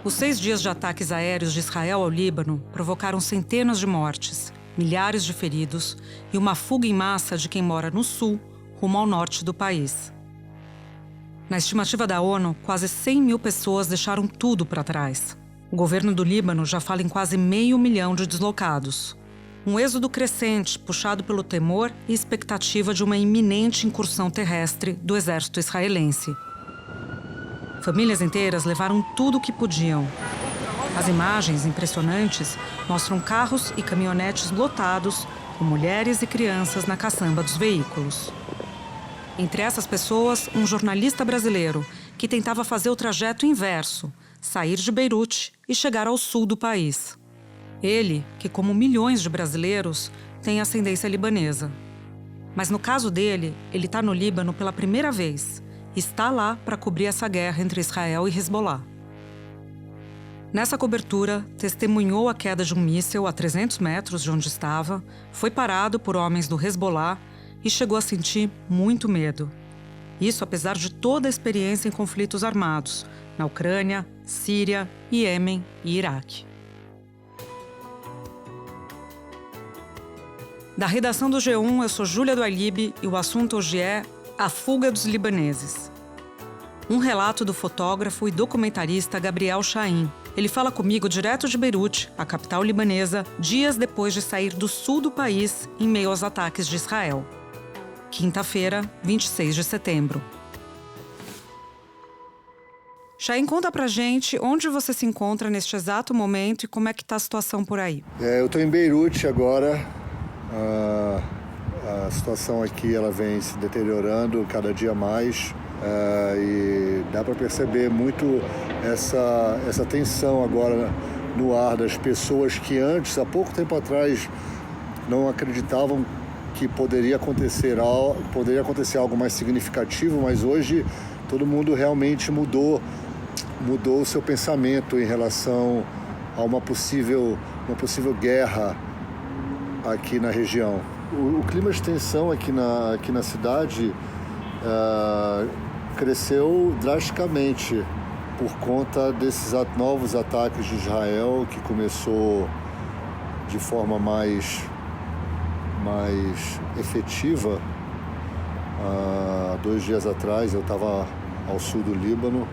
Os 6 dias de ataques aéreos de Israel ao Líbano provocaram centenas de mortes, milhares de feridos e uma fuga em massa de quem mora no sul, rumo ao norte do país. Na estimativa da ONU, quase 100 mil pessoas deixaram tudo para trás. O governo do Líbano já fala em quase 500 mil de deslocados. Um êxodo crescente, puxado pelo temor e expectativa de uma iminente incursão terrestre do exército israelense. Famílias inteiras levaram tudo o que podiam. As imagens impressionantes mostram carros e caminhonetes lotados, com mulheres e crianças na caçamba dos veículos. Entre essas pessoas, um jornalista brasileiro que tentava fazer o trajeto inverso, sair de Beirute e chegar ao sul do país. Ele, que como milhões de brasileiros, tem ascendência libanesa. Mas no caso dele, ele está no Líbano pela primeira vez e está lá para cobrir essa guerra entre Israel e Hezbollah. Nessa cobertura, testemunhou a queda de um míssil a 300 metros de onde estava, foi parado por homens do Hezbollah e chegou a sentir muito medo. Isso apesar de toda a experiência em conflitos armados, na Ucrânia, Síria, Iêmen e Iraque. Da redação do G1, eu sou Júlia do Alibe e o assunto hoje é a fuga dos libaneses. Um relato do fotógrafo e documentarista Gabriel Shahin. Ele fala comigo direto de Beirute, a capital libanesa, dias depois de sair do sul do país em meio aos ataques de Israel. Quinta-feira, 26 de setembro. Shahin, conta pra gente onde você se encontra neste exato momento e como é que tá a situação por aí. Eu tô em Beirute agora. A situação aqui ela vem se deteriorando cada dia mais e dá para perceber muito essa tensão agora no ar das pessoas que antes, há pouco tempo atrás, não acreditavam que poderia acontecer algo mais significativo, mas hoje todo mundo realmente mudou o seu pensamento em relação a uma possível guerra aqui na região. O clima de tensão aqui na cidade cresceu drasticamente por conta desses novos ataques de Israel, que começou de forma mais efetiva. 2 dias atrás eu estava ao sul do Líbano,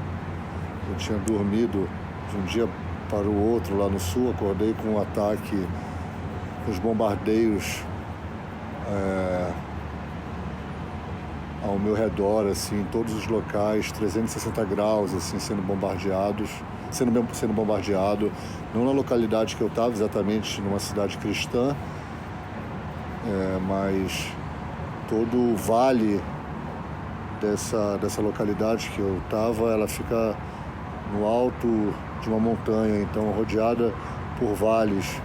eu tinha dormido de um dia para o outro lá no sul, acordei com um ataque, com os bombardeios ao meu redor, assim, em todos os locais, 360 graus, assim, sendo bombardeado, não na localidade que eu estava, exatamente numa cidade cristã, mas todo o vale dessa localidade que eu estava, ela fica no alto de uma montanha, então rodeada por vales,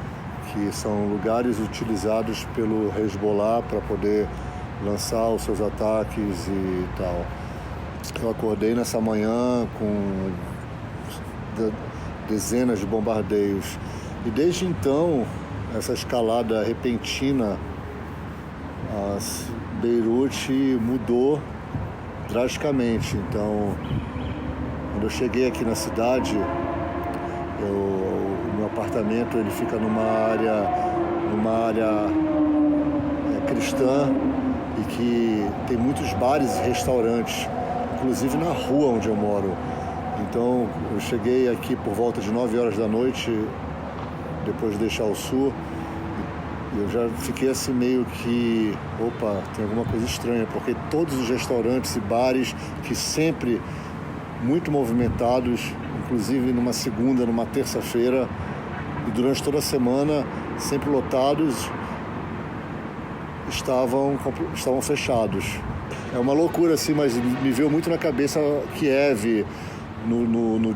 que são lugares utilizados pelo Hezbollah para poder lançar os seus ataques e tal. Eu acordei nessa manhã com dezenas de bombardeios e desde então essa escalada repentina, Beirute mudou drasticamente. Então, quando eu cheguei aqui na cidade, o meu apartamento ele fica numa área cristã e que tem muitos bares e restaurantes, inclusive na rua onde eu moro. Então eu cheguei aqui por volta de 9 horas da noite, depois de deixar o sul, e eu já fiquei assim meio que, opa, tem alguma coisa estranha, porque todos os restaurantes e bares que sempre muito movimentados, inclusive numa segunda, numa terça-feira e durante toda a semana, sempre lotados, estavam fechados. É uma loucura assim, mas me veio muito na cabeça Kiev no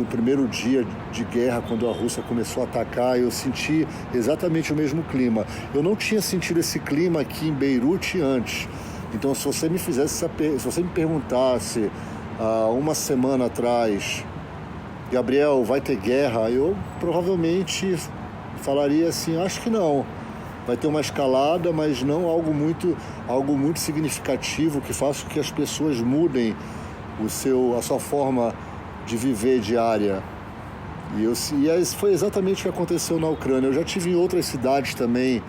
primeiro dia de guerra, quando a Rússia começou a atacar. Eu senti exatamente o mesmo clima. Eu não tinha sentido esse clima aqui em Beirute antes. Então, se você me perguntasse há uma semana atrás Gabriel, vai ter guerra? Eu provavelmente falaria assim, acho que não. Vai ter uma escalada, mas não algo muito significativo que faça com que as pessoas mudem a sua forma de viver diária. E foi exatamente o que aconteceu na Ucrânia. Eu já tive em outras cidades também,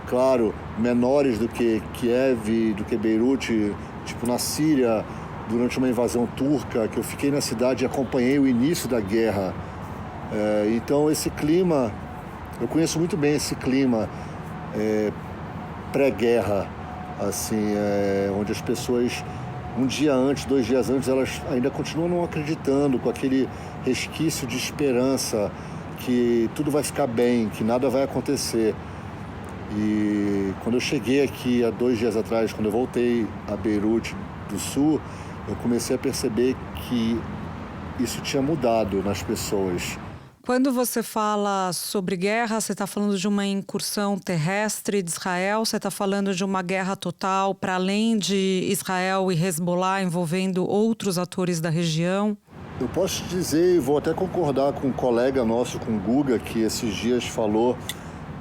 claro, menores do que Kiev, do que Beirute, tipo na Síria, durante uma invasão turca, que eu fiquei na cidade e acompanhei o início da guerra. Então esse clima, eu conheço muito bem esse clima pré-guerra, assim, onde as pessoas, um dia antes, 2 dias antes, elas ainda continuam não acreditando, com aquele resquício de esperança que tudo vai ficar bem, que nada vai acontecer. E quando eu cheguei aqui há 2 dias atrás, quando eu voltei a Beirute do Sul, eu comecei a perceber que isso tinha mudado nas pessoas. Quando você fala sobre guerra, você está falando de uma incursão terrestre de Israel? Você está falando de uma guerra total para além de Israel e Hezbollah, envolvendo outros atores da região? Eu posso te dizer, e vou até concordar com um colega nosso, com o Guga, que esses dias falou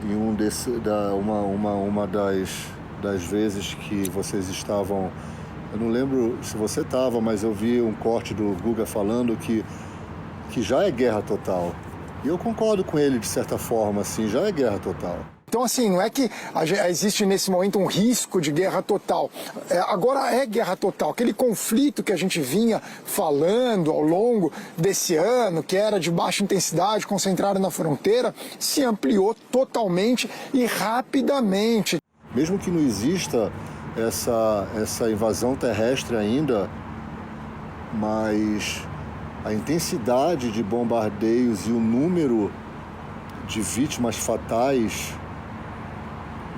em uma das vezes que vocês estavam... Eu não lembro se você estava, mas eu vi um corte do Guga falando que já é guerra total. E eu concordo com ele, de certa forma, assim, já é guerra total. Então, assim, não é que existe nesse momento um risco de guerra total. Agora é guerra total. Aquele conflito que a gente vinha falando ao longo desse ano, que era de baixa intensidade, concentrado na fronteira, se ampliou totalmente e rapidamente. Mesmo que não exista essa invasão terrestre ainda, mas a intensidade de bombardeios e o número de vítimas fatais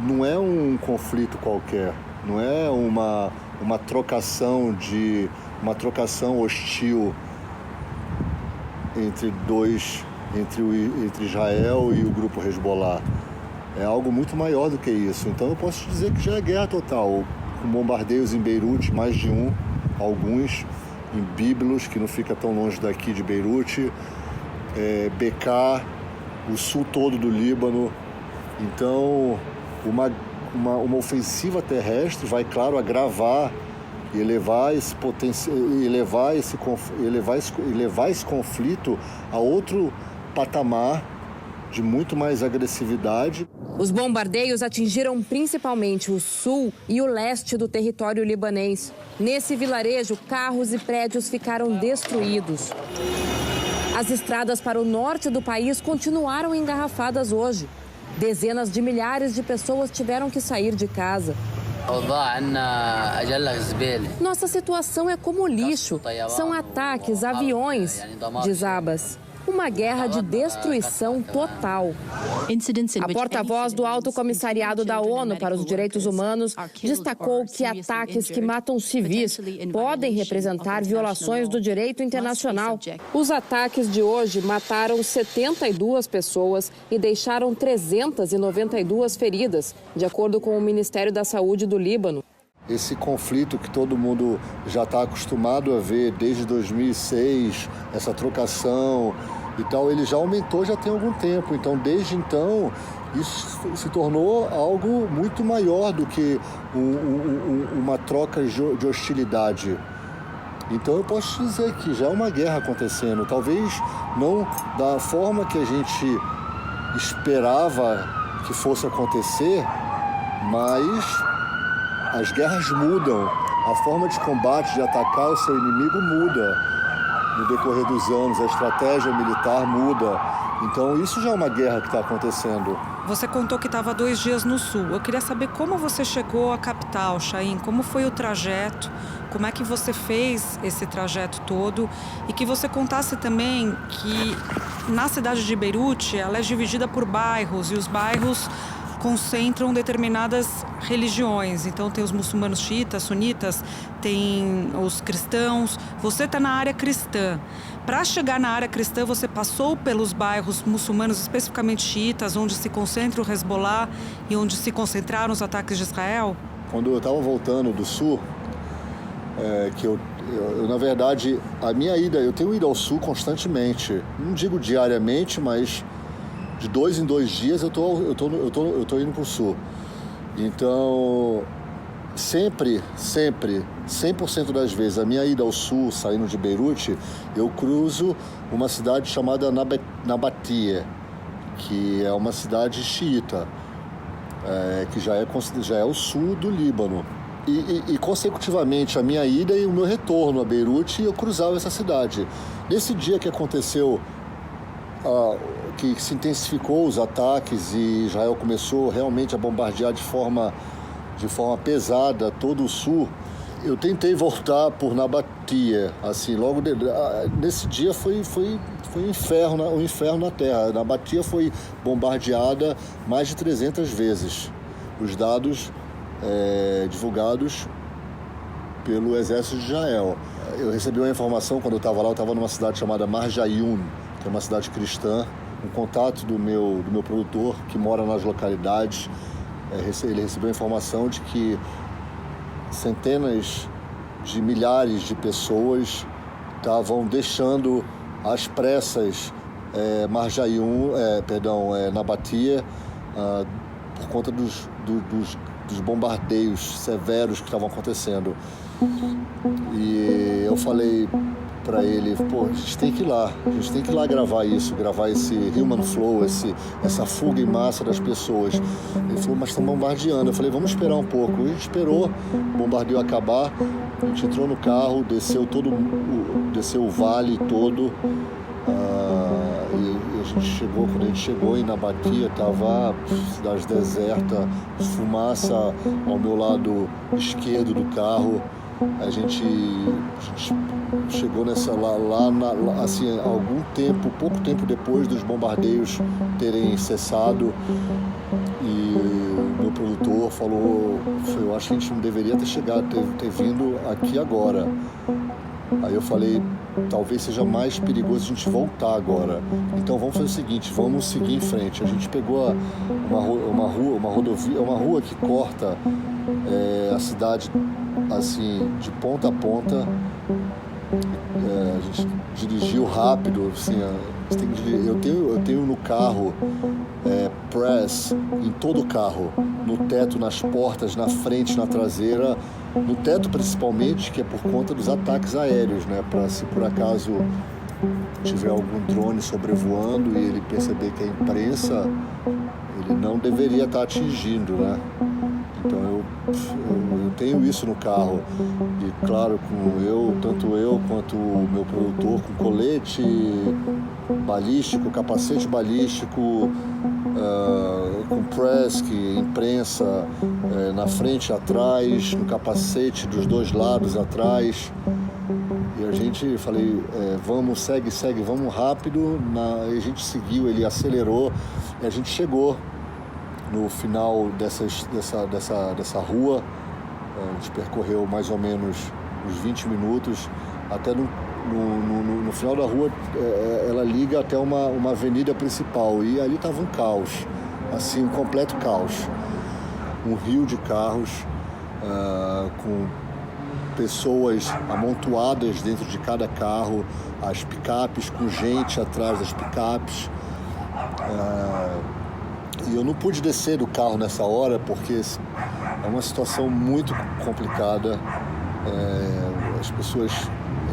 não é um conflito qualquer, não é uma trocação hostil entre Israel e o grupo Hezbollah. É algo muito maior do que isso. Então eu posso dizer que já é guerra total, com bombardeios em Beirute, mais de alguns em Byblos, que não fica tão longe daqui de Beirute, Bekaa, o sul todo do Líbano. Então uma ofensiva terrestre vai, claro, agravar e elevar esse conflito a outro patamar de muito mais agressividade. Os bombardeios atingiram principalmente o sul e o leste do território libanês. Nesse vilarejo, carros e prédios ficaram destruídos. As estradas para o norte do país continuaram engarrafadas hoje. Dezenas de milhares de pessoas tiveram que sair de casa. Nossa situação é como lixo. São ataques, aviões, diz Abbas. Uma guerra de destruição total. A porta-voz do Alto Comissariado da ONU para os Direitos Humanos destacou que ataques que matam civis podem representar violações do direito internacional. Os ataques de hoje mataram 72 pessoas e deixaram 392 feridas, de acordo com o Ministério da Saúde do Líbano. Esse conflito que todo mundo já está acostumado a ver desde 2006, essa trocação e tal, ele já aumentou já tem algum tempo. Então, desde então, isso se tornou algo muito maior do que uma troca de hostilidade. Então, eu posso dizer que já é uma guerra acontecendo. Talvez não da forma que a gente esperava que fosse acontecer, mas as guerras mudam, a forma de combate, de atacar o seu inimigo muda no decorrer dos anos, a estratégia militar muda. Então isso já é uma guerra que está acontecendo. Você contou que estava 2 dias no sul. Eu queria saber como você chegou à capital, Shahin, como foi o trajeto, como é que você fez esse trajeto todo e que você contasse também que na cidade de Beirute ela é dividida por bairros e os bairros concentram determinadas religiões. Então tem os muçulmanos xiitas, sunitas, tem os cristãos. Você está na área cristã. Para chegar na área cristã, você passou pelos bairros muçulmanos, especificamente xiitas, onde se concentra o Hezbollah e onde se concentraram os ataques de Israel? Quando eu estava voltando do sul, que Na verdade, a minha ida, eu tenho ido ao sul constantemente. Não digo diariamente, mas de 2 em 2 dias eu tô indo para o sul. Então, sempre, 100% das vezes, a minha ida ao sul, saindo de Beirute, eu cruzo uma cidade chamada Nabatia, que é uma cidade xiita, que já é o sul do Líbano. E consecutivamente, a minha ida e o meu retorno a Beirute, eu cruzava essa cidade. Nesse dia que aconteceu, que se intensificou os ataques e Israel começou realmente a bombardear de forma pesada todo o sul, eu tentei voltar por Nabatia, assim, nesse dia foi um inferno na terra. Nabatia foi bombardeada mais de 300 vezes. Os dados divulgados pelo exército de Israel. Eu recebi uma informação quando eu estava lá, eu estava numa cidade chamada Marjayun, que é uma cidade cristã, um contato do meu produtor que mora nas localidades. Ele recebeu a informação de que centenas de milhares de pessoas estavam deixando às pressas Nabatia por conta dos bombardeios severos que estavam acontecendo. E eu falei para ele, a gente tem que ir lá gravar esse human flow, essa fuga em massa das pessoas. Ele falou, mas estão bombardeando. Eu falei, vamos esperar um pouco. A gente esperou o bombardeio acabar, a gente entrou no carro, desceu o vale todo, quando a gente chegou em Nabatia, estava cidade deserta, fumaça ao meu lado esquerdo do carro. A gente chegou assim, pouco tempo depois dos bombardeios terem cessado, e meu produtor falou, eu acho que a gente não deveria ter vindo aqui agora. Aí eu falei, talvez seja mais perigoso a gente voltar agora. Então vamos fazer o seguinte, vamos seguir em frente. A gente pegou uma rodovia, uma rua que corta a cidade assim, de ponta a ponta. A gente dirigiu rápido, assim, eu tenho no carro press em todo o carro, no teto, nas portas, na frente, na traseira, no teto principalmente, que é por conta dos ataques aéreos, né? Para se por acaso tiver algum drone sobrevoando e ele perceber que é imprensa, ele não deveria estar atingindo, né? Então eu tenho isso no carro, e claro, tanto eu quanto o meu produtor, com colete balístico, capacete balístico, com press, imprensa na frente e atrás, no capacete dos 2 lados atrás. E a gente, falei, vamos, segue, vamos rápido. E a gente seguiu, ele acelerou, e a gente chegou no final dessa rua. A gente percorreu mais ou menos uns 20 minutos, até no final da rua. Ela liga até uma avenida principal, e ali estava um caos, assim, um completo caos. Um rio de carros, com pessoas amontoadas dentro de cada carro, as picapes com gente atrás das picapes. E eu não pude descer do carro nessa hora, porque é uma situação muito complicada. As pessoas,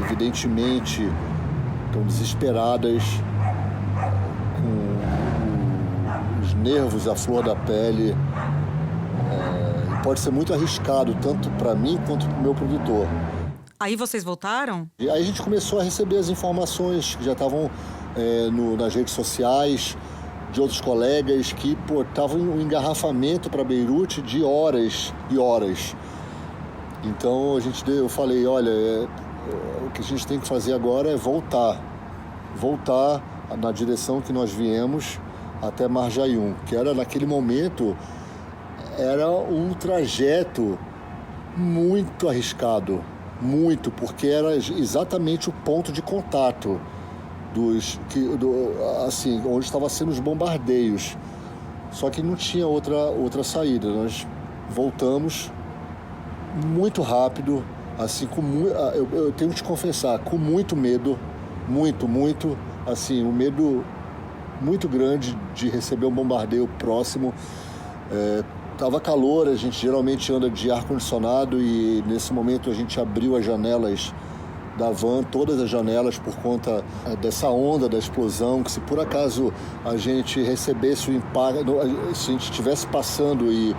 evidentemente, estão desesperadas, com os nervos à flor da pele. E pode ser muito arriscado, tanto para mim quanto para o meu produtor. Aí vocês voltaram? E aí a gente começou a receber as informações que já estavam nas redes sociais, de outros colegas, que estavam em um engarrafamento para Beirute de horas e horas. Então eu falei, olha, o que a gente tem que fazer agora é voltar na direção que nós viemos até Marjayun, que era, naquele momento, era um trajeto muito arriscado, porque era exatamente o ponto de contato onde estavam sendo os bombardeios. Só que não tinha outra saída. Nós voltamos muito rápido, assim, eu tenho que te confessar, com muito medo, muito, assim, um medo muito grande de receber um bombardeio próximo. Tava calor, a gente geralmente anda de ar-condicionado e nesse momento a gente abriu as janelas da van, todas as janelas, por conta dessa onda da explosão, que se por acaso a gente recebesse o impacto, se a gente estivesse passando e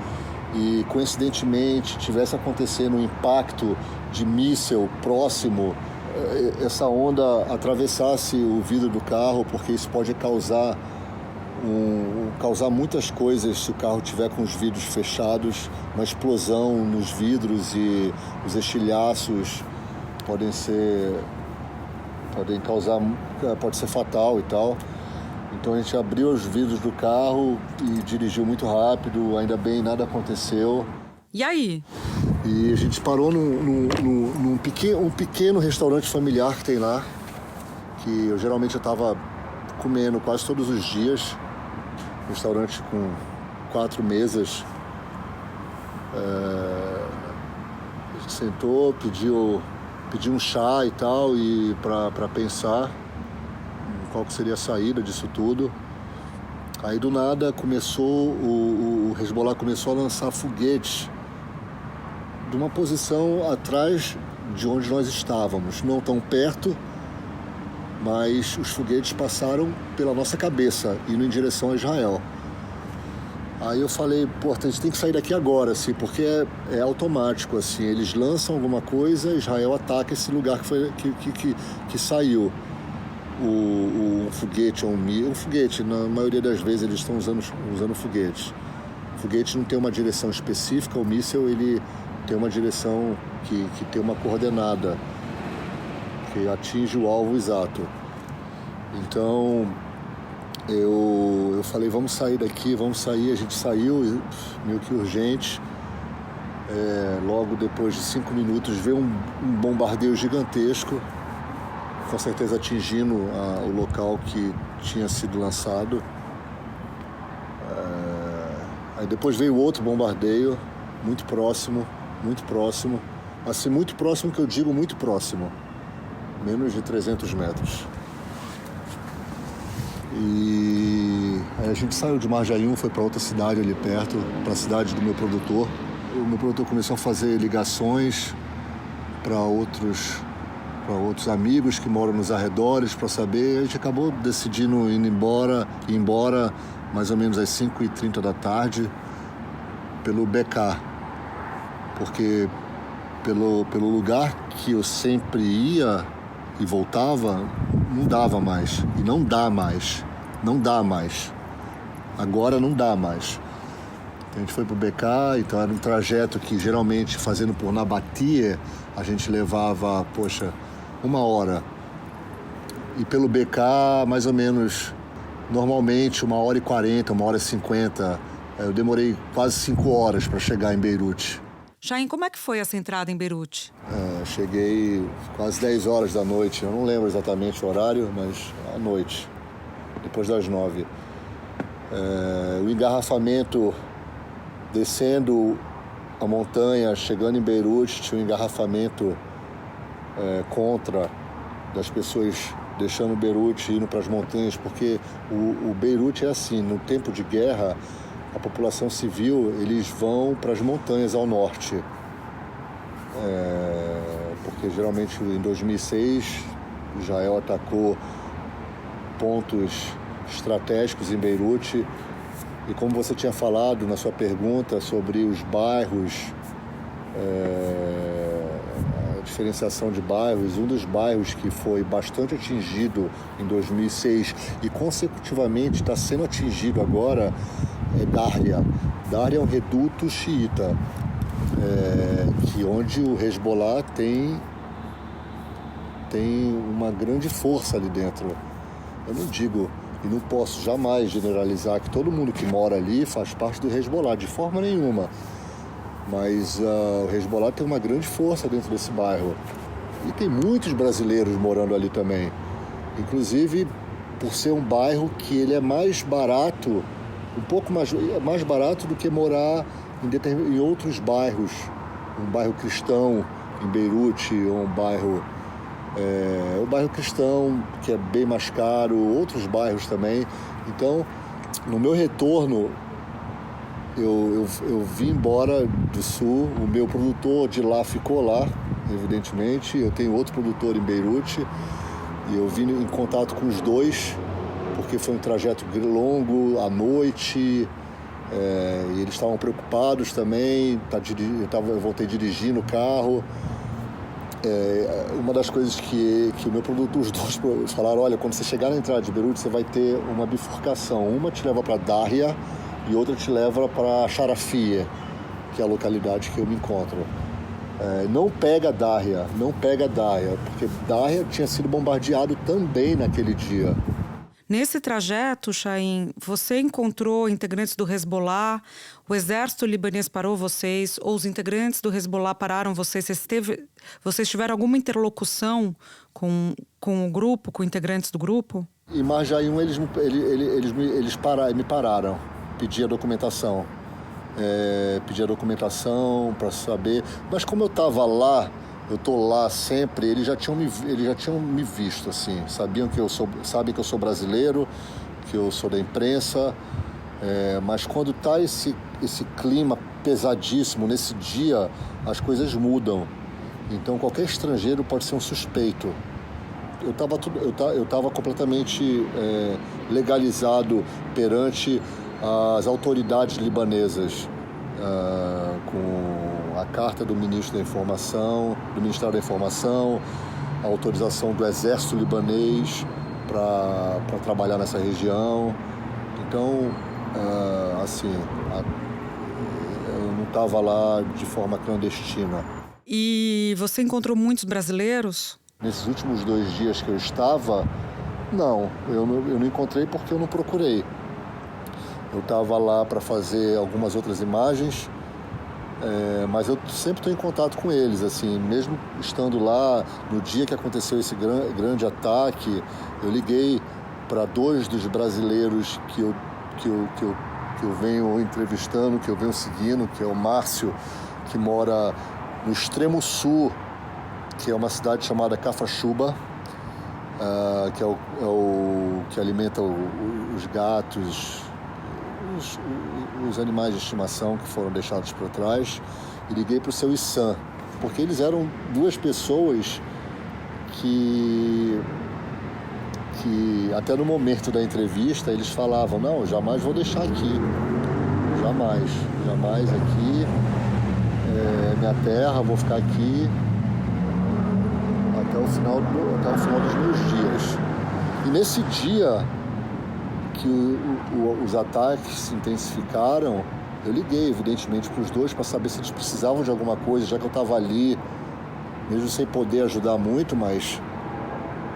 coincidentemente tivesse acontecendo um impacto de míssil próximo, essa onda atravessasse o vidro do carro, porque isso pode causar muitas coisas se o carro tiver com os vidros fechados, uma explosão nos vidros e os estilhaços pode ser fatal e tal. Então a gente abriu os vidros do carro e dirigiu muito rápido, ainda bem, nada aconteceu. E aí? E a gente parou num pequeno restaurante familiar que tem lá, que eu geralmente estava comendo quase todos os dias. Restaurante com 4 mesas. A gente sentou, pediu um chá e tal, e para pensar qual que seria a saída disso tudo. Aí do nada o Hezbollah começou a lançar foguetes de uma posição atrás de onde nós estávamos, não tão perto, mas os foguetes passaram pela nossa cabeça, indo em direção a Israel. Aí eu falei, pô, a gente tem que sair daqui agora, assim, porque é automático, assim, eles lançam alguma coisa, Israel ataca esse lugar que saiu. O foguete, um foguete, na maioria das vezes eles estão usando foguetes. O foguete não tem uma direção específica, o míssil ele tem uma direção que tem uma coordenada, que atinge o alvo exato. Então eu falei, vamos sair daqui, a gente saiu, meio que urgente. Logo depois de 5 minutos veio um bombardeio gigantesco, com certeza atingindo o local que tinha sido lançado. Aí depois veio outro bombardeio, muito próximo, assim, muito próximo, que eu digo muito próximo, menos de 300 metros. E aí a gente saiu de Marjaim, foi para outra cidade ali perto, para a cidade do meu produtor. O meu produtor começou a fazer ligações para outros amigos que moram nos arredores para saber. A gente acabou decidindo ir embora mais ou menos às 5h30 da tarde pelo BK, porque pelo lugar que eu sempre ia e voltava, não dava mais. E não dá mais. Agora não dá mais. A gente foi pro BK, então era um trajeto que geralmente, fazendo por Nabatie, a gente levava, 1 hora. E pelo BK, mais ou menos, normalmente 1h40, 1h50. Eu demorei quase 5 horas para chegar em Beirute. Chaim, como é que foi essa entrada em Beirute? Cheguei quase 10 horas da noite. Eu não lembro exatamente o horário, mas à noite, depois das 9. O engarrafamento, descendo a montanha, chegando em Beirute, tinha um engarrafamento contra das pessoas deixando Beirute e indo para as montanhas, porque o Beirute é assim, no tempo de guerra, a população civil, eles vão para as montanhas ao norte. Porque geralmente em 2006, Israel atacou pontos estratégicos em Beirute. E como você tinha falado na sua pergunta sobre os bairros, a diferenciação de bairros, um dos bairros que foi bastante atingido em 2006 e consecutivamente está sendo atingido agora é Darya. Darya é um reduto xiita, onde o Hezbollah tem uma grande força ali dentro. Eu não digo e não posso jamais generalizar que todo mundo que mora ali faz parte do Hezbollah, de forma nenhuma. Mas o Hezbollah tem uma grande força dentro desse bairro. E tem muitos brasileiros morando ali também. Inclusive, por ser um bairro que ele é mais barato, um pouco mais barato do que morar em outros bairros. Um bairro cristão, em Beirute, ou um bairro cristão, que é bem mais caro, outros bairros também. Então, no meu retorno, eu vim embora do Sul, o meu produtor de lá ficou lá, evidentemente, eu tenho outro produtor em Beirute, e eu vim em contato com os dois, porque foi um trajeto longo, à noite, e eles estavam preocupados também, eu voltei dirigindo o carro. Uma das coisas que o meu produtor, os dois falaram, olha, quando você chegar na entrada de Beirute, você vai ter uma bifurcação. Uma te leva para Darya e outra te leva para Sharafia, que é a localidade que eu me encontro. Não pega Darya, porque Darya tinha sido bombardeado também naquele dia. Nesse trajeto, Chaim, você encontrou integrantes do Hezbollah, o exército libanês parou vocês, ou os integrantes do Hezbollah pararam vocês? Vocês tiveram alguma interlocução com o grupo, com integrantes do grupo? Em Marjaim, eles me pararam, pedi a documentação para saber. Mas como eu estava lá, eu tô lá sempre, eles já tinham me visto, assim, sabem que eu sou brasileiro, que eu sou da imprensa, mas quando tá esse clima pesadíssimo, nesse dia, as coisas mudam. Então qualquer estrangeiro pode ser um suspeito. Eu estava completamente legalizado perante as autoridades libanesas, com a carta do Ministério da Informação, a autorização do Exército Libanês para trabalhar nessa região. Então, eu não estava lá de forma clandestina. E você encontrou muitos brasileiros? Nesses últimos 2 dias que eu estava, não, eu não encontrei porque eu não procurei. Eu estava lá para fazer algumas outras imagens, mas eu sempre estou em contato com eles, assim, mesmo estando lá no dia que aconteceu esse grande ataque, eu liguei para 2 dos brasileiros que eu venho entrevistando, que eu venho seguindo, que é o Márcio, que mora no extremo sul, que é uma cidade chamada Cafachuba, que é o que alimenta os gatos, os animais de estimação que foram deixados para trás, e liguei para o seu Issam, porque eles eram 2 pessoas que até no momento da entrevista eles falavam, não, jamais vou deixar aqui, jamais aqui, minha terra, vou ficar aqui até o final dos meus dias. E nesse dia que os ataques se intensificaram, eu liguei, evidentemente, para os 2 para saber se eles precisavam de alguma coisa, já que eu estava ali, mesmo sem poder ajudar muito, mas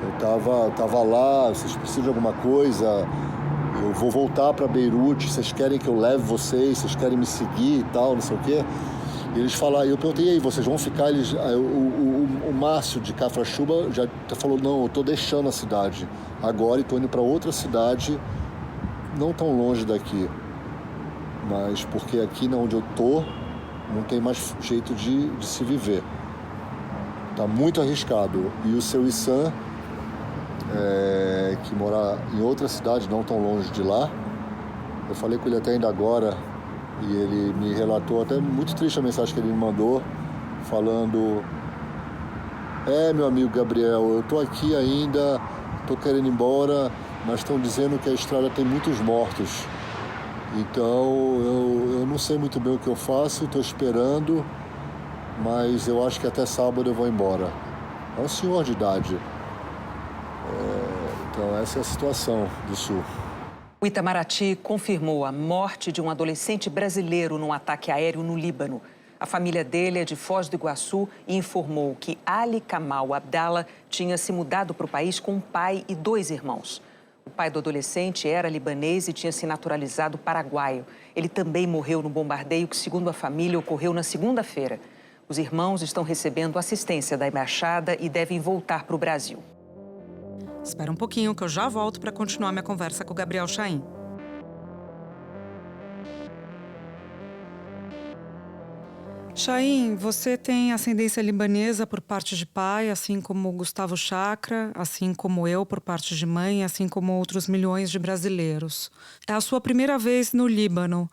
eu estava lá, vocês precisam de alguma coisa, eu vou voltar para Beirute, vocês querem que eu leve vocês querem me seguir e tal, não sei o quê. E eles falaram, eu perguntei, aí, vocês vão ficar? O Márcio de Cafachuba já falou, não, eu estou deixando a cidade agora e estou indo para outra cidade, não tão longe daqui, mas porque aqui onde eu tô não tem mais jeito de se viver, tá muito arriscado. E o seu Issam, que mora em outra cidade não tão longe de lá, eu falei com ele até ainda agora, e ele me relatou, até muito triste a mensagem que ele me mandou, falando, meu amigo Gabriel, eu tô aqui ainda, tô querendo ir embora, mas estão dizendo que a estrada tem muitos mortos. Então, eu não sei muito bem o que eu faço, estou esperando, mas eu acho que até sábado eu vou embora. É um senhor de idade. Então, essa é a situação do Sul. O Itamaraty confirmou a morte de um adolescente brasileiro num ataque aéreo no Líbano. A família dele é de Foz do Iguaçu e informou que Ali Kamal Abdallah tinha se mudado para o país com um pai e 2 irmãos. O pai do adolescente era libanês e tinha se naturalizado paraguaio. Ele também morreu no bombardeio que, segundo a família, ocorreu na segunda-feira. Os irmãos estão recebendo assistência da embaixada e devem voltar para o Brasil. Espera um pouquinho que eu já volto para continuar minha conversa com o Gabriel Chaim. Chaim, você tem ascendência libanesa por parte de pai, assim como Gustavo Chakra, assim como eu por parte de mãe, assim como outros milhões de brasileiros. É a sua primeira vez no Líbano.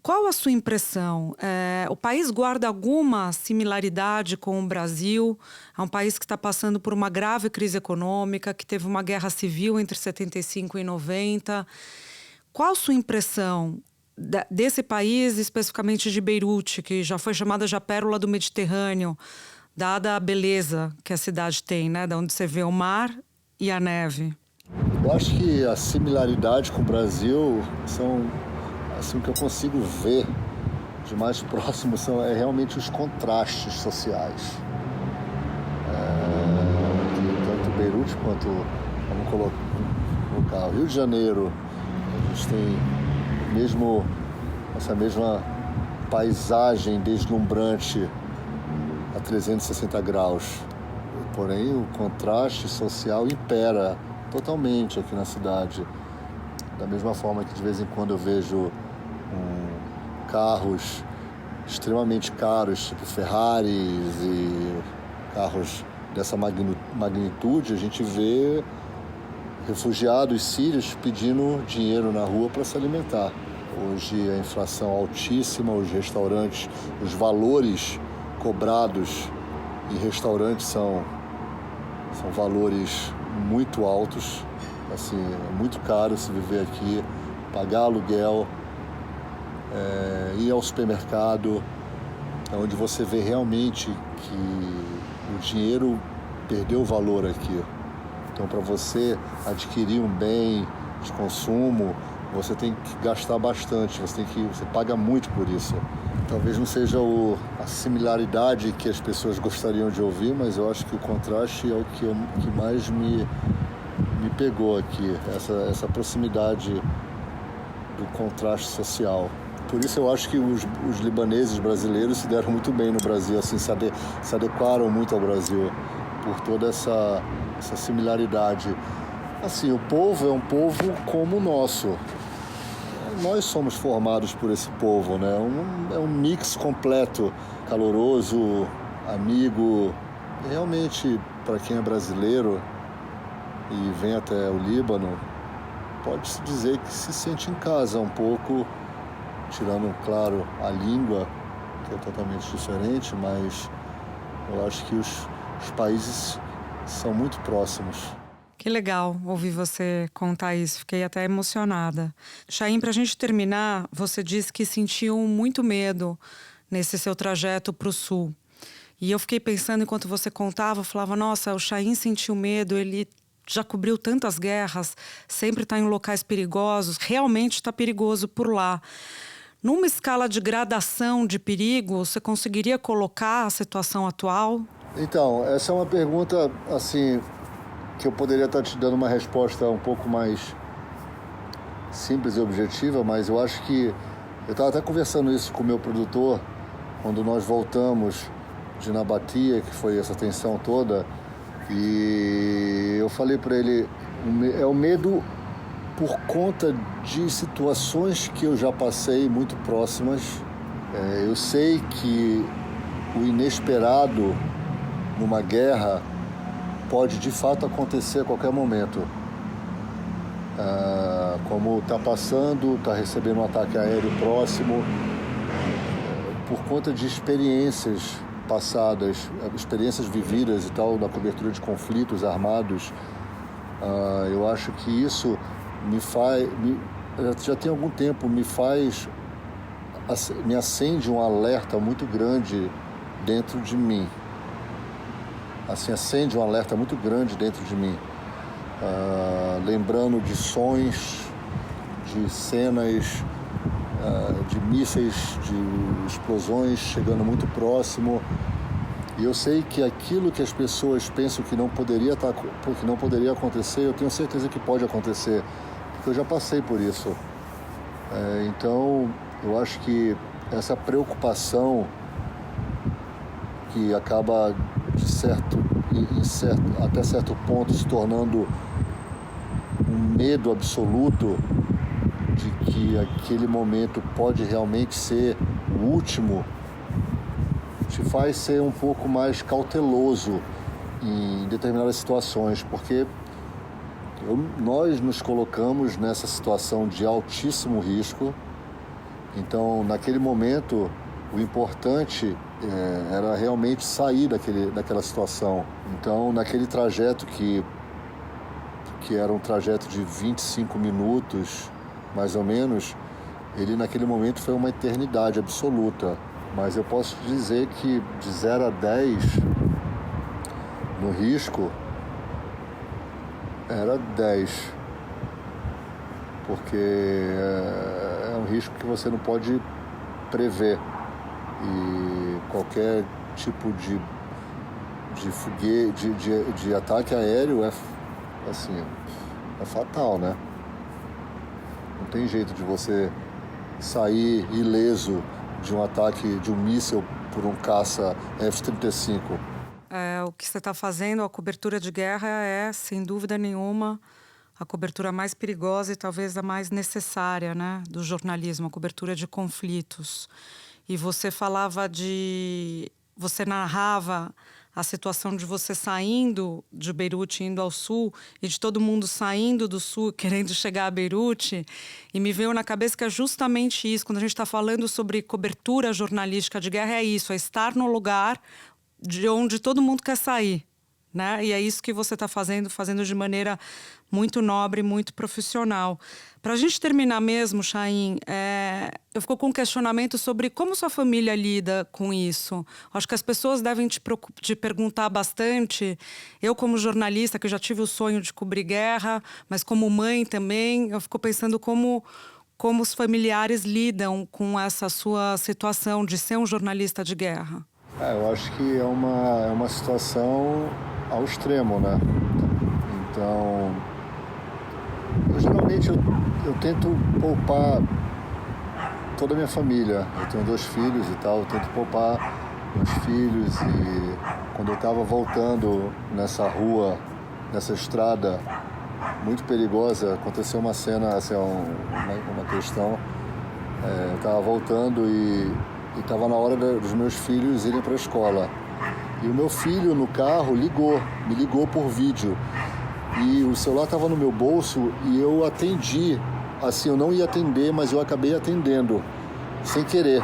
Qual a sua impressão? O país guarda alguma similaridade com o Brasil? É um país que está passando por uma grave crise econômica, que teve uma guerra civil entre 75 e 90. Qual a sua impressão desse país, especificamente de Beirute, que já foi chamada de a pérola do Mediterrâneo, dada a beleza que a cidade tem, né? Da onde você vê o mar e a neve? Eu acho que a similaridade com o Brasil são... Assim, o que eu consigo ver de mais próximo é realmente os contrastes sociais. Tanto Beirute quanto, vamos colocar, o Rio de Janeiro, a gente tem essa mesma paisagem deslumbrante a 360 graus. Porém, o contraste social impera totalmente aqui na cidade. Da mesma forma que de vez em quando eu vejo carros extremamente caros, tipo Ferraris e carros dessa magnitude, a gente vê refugiados sírios pedindo dinheiro na rua para se alimentar. Hoje a inflação altíssima, os restaurantes, os valores cobrados em restaurantes são valores muito altos. Assim, é muito caro se viver aqui, pagar aluguel, ir ao supermercado, onde você vê realmente que o dinheiro perdeu o valor aqui. Então, para você adquirir um bem de consumo, você tem que gastar bastante, você paga muito por isso. Talvez não seja a similaridade que as pessoas gostariam de ouvir, mas eu acho que o contraste é o que mais me pegou aqui, essa proximidade do contraste social. Por isso eu acho que os libaneses brasileiros se deram muito bem no Brasil, assim, se adequaram muito ao Brasil, por toda essa similaridade. Assim, o povo é um povo como o nosso. Nós somos formados por esse povo, né? É um mix completo, caloroso, amigo. Realmente, para quem é brasileiro e vem até o Líbano, pode-se dizer que se sente em casa um pouco, tirando, claro, a língua, que é totalmente diferente, mas eu acho que os países são muito próximos. Que legal ouvir você contar isso, fiquei até emocionada. Chaim, para a gente terminar, você disse que sentiu muito medo nesse seu trajeto para o sul. E eu fiquei pensando, enquanto você contava, eu falava, nossa, o Chaim sentiu medo, ele já cobriu tantas guerras, sempre está em locais perigosos, realmente está perigoso por lá. Numa escala de gradação de perigo, você conseguiria colocar a situação atual? Então, essa é uma pergunta, assim, que eu poderia estar te dando uma resposta um pouco mais simples e objetiva, mas eu acho que... Eu estava até conversando isso com o meu produtor, quando nós voltamos de Nabatia, que foi essa tensão toda, e eu falei para ele, é o medo por conta de situações que eu já passei muito próximas. Eu sei que o inesperado numa guerra pode de fato acontecer a qualquer momento. Como está passando, está recebendo um ataque aéreo próximo, por conta de experiências passadas, experiências vividas e tal, na cobertura de conflitos armados. Eu acho que isso já tem algum tempo, me acende um alerta muito grande dentro de mim. Assim, acende um alerta muito grande dentro de mim. Lembrando de sons, de cenas, de mísseis, de explosões chegando muito próximo. E eu sei que aquilo que as pessoas pensam que não poderia acontecer, eu tenho certeza que pode acontecer, porque eu já passei por isso. Então, eu acho que essa preocupação que acaba até certo ponto se tornando um medo absoluto de que aquele momento pode realmente ser o último, te faz ser um pouco mais cauteloso em determinadas situações, porque nós nos colocamos nessa situação de altíssimo risco. Então, naquele momento, o importante era realmente sair daquela situação. Então, naquele trajeto que era um trajeto de 25 minutos, mais ou menos, ele naquele momento foi uma eternidade absoluta. Mas eu posso dizer que de 0 a 10 no risco, era 10. Porque é um risco que você não pode prever. E qualquer tipo de ataque aéreo é fatal, né? Não tem jeito de você sair ileso de um ataque de um míssil por um caça F-35. O que você está fazendo, a cobertura de guerra é, sem dúvida nenhuma, a cobertura mais perigosa e talvez a mais necessária, né, do jornalismo, a cobertura de conflitos. E você você narrava a situação de você saindo de Beirute, indo ao sul, e de todo mundo saindo do sul, querendo chegar a Beirute. E me veio na cabeça que é justamente isso. Quando a gente está falando sobre cobertura jornalística de guerra, é isso, é estar no lugar de onde todo mundo quer sair, né? E é isso que você está fazendo de maneira muito nobre, muito profissional. Para a gente terminar mesmo, Chaim, eu fico com um questionamento sobre como sua família lida com isso. Acho que as pessoas devem te perguntar bastante. Eu, como jornalista, que já tive o sonho de cobrir guerra, mas como mãe também, eu fico pensando como os familiares lidam com essa sua situação de ser um jornalista de guerra. Eu acho que é uma situação ao extremo, né? Então, geralmente eu tento poupar toda a minha família. Eu tenho 2 filhos e tal, eu tento poupar meus filhos. E quando eu estava voltando nessa rua, nessa estrada muito perigosa, aconteceu uma cena, assim, uma questão. Eu estava voltando e estava na hora dos meus filhos irem para a escola. E o meu filho no carro me ligou por vídeo. E o celular estava no meu bolso e eu atendi. Assim, eu não ia atender, mas eu acabei atendendo, sem querer.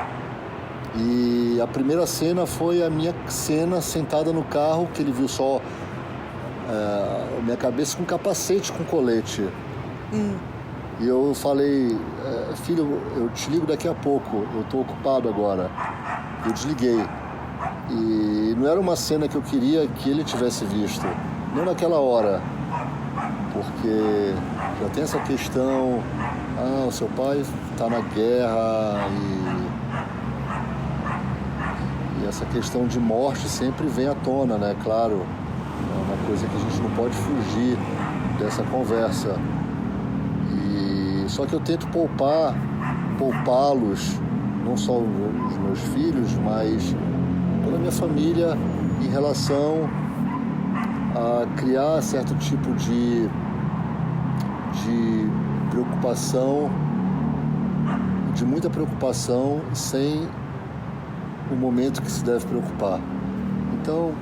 E a primeira cena foi a minha cena sentada no carro, que ele viu só minha cabeça com capacete, com colete. E eu falei, filho, eu te ligo daqui a pouco, eu estou ocupado agora. Eu desliguei. E não era uma cena que eu queria que ele tivesse visto, não naquela hora, porque já tem essa questão, o seu pai está na guerra e essa questão de morte sempre vem à tona, né? Claro, é uma coisa que a gente não pode fugir dessa conversa. Só que eu tento poupá-los, não só os meus filhos, mas toda a minha família, em relação a criar certo tipo de preocupação, de muita preocupação, sem o momento que se deve preocupar. Então,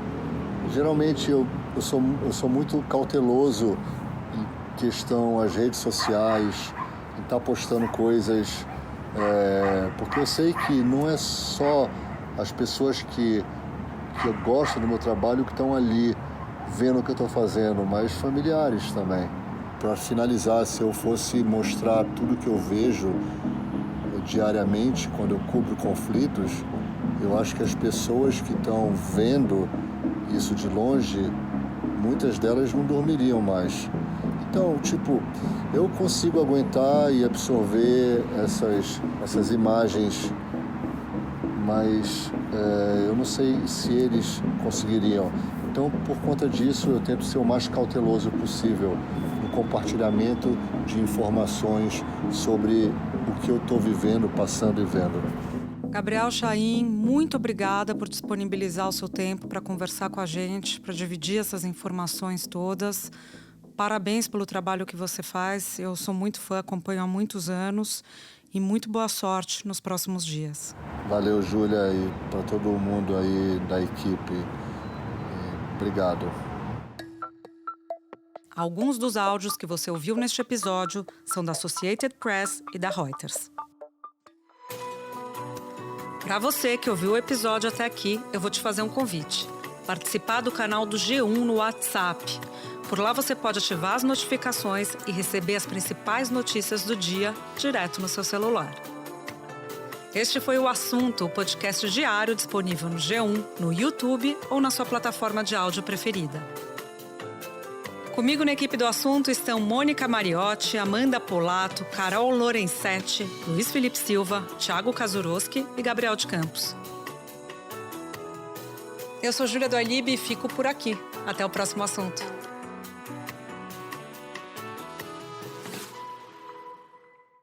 geralmente eu sou muito cauteloso em questão às redes sociais, em estar postando coisas, porque eu sei que não é só as pessoas que gostam do meu trabalho que estão ali vendo o que eu estou fazendo, mas familiares também. Para finalizar, se eu fosse mostrar tudo que eu vejo diariamente quando eu cubro conflitos, eu acho que as pessoas que estão vendo isso de longe, muitas delas não dormiriam mais. Então, eu consigo aguentar e absorver essas imagens, mas eu não sei se eles conseguiriam. Então, por conta disso, eu tento ser o mais cauteloso possível no compartilhamento de informações sobre o que eu estou vivendo, passando e vendo. Gabriel Chaim, muito obrigada por disponibilizar o seu tempo para conversar com a gente, para dividir essas informações todas. parabéns pelo trabalho que você faz. Eu sou muito fã, acompanho há muitos anos. E muito boa sorte nos próximos dias. Valeu, Júlia, e para todo mundo aí da equipe. Obrigado. Alguns dos áudios que você ouviu neste episódio são da Associated Press e da Reuters. Para você que ouviu o episódio até aqui, eu vou te fazer um convite. Participar do canal do G1 no WhatsApp. Por lá você pode ativar as notificações e receber as principais notícias do dia direto no seu celular. Este foi O Assunto, o podcast diário disponível no G1, no YouTube ou na sua plataforma de áudio preferida. Comigo na equipe do Assunto estão Mônica Mariotti, Amanda Polato, Carol Lorenzetti, Luiz Felipe Silva, Thiago Kazuroski e Gabriel de Campos. Eu sou Júlia do Alibe e fico por aqui. Até o próximo assunto.